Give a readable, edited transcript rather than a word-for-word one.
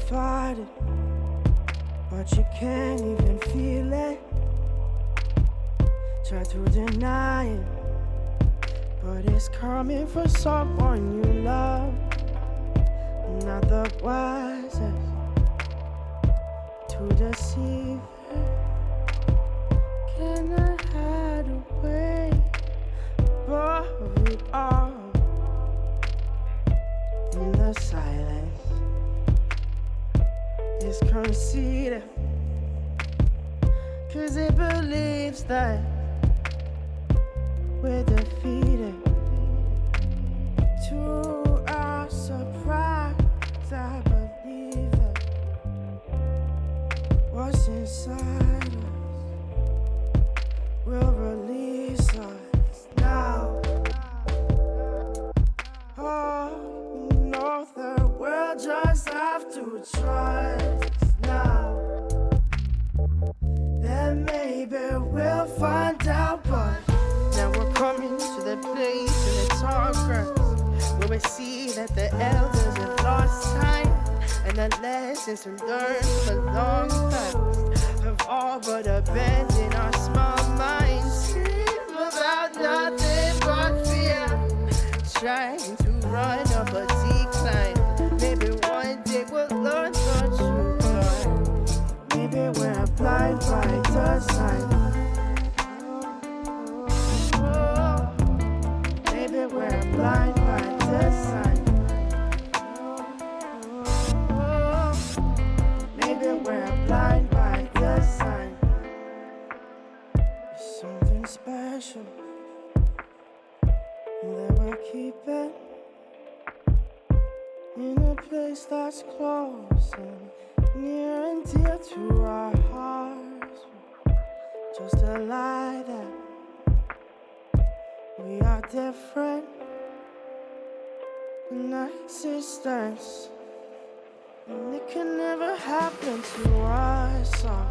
fight it, but you can't even feel it. Try to deny it, but it's coming from someone you love. Not the wisest to deceive her. Can I hide away above it all? In the silence is conceited, 'cause it believes that we're defeated. To our surprise, I believe that what's inside us will release us now. Oh, you know the world just have to trust now. Then maybe we'll find out, but now we're coming to the place in the tall grass where we see that the elders have lost time, and the lessons to learn from a long past have all but abandoned our small minds. Scream about nothing but fear, trying to run up a decline. Maybe one day we'll learn the truth, but maybe we're blind by design. Maybe we're blind by design. Maybe we're blind by design. It's something special that we're keeping in a place that's close and near and dear to our hearts. Just a lie that we are different in existence, and it can never happen to us all.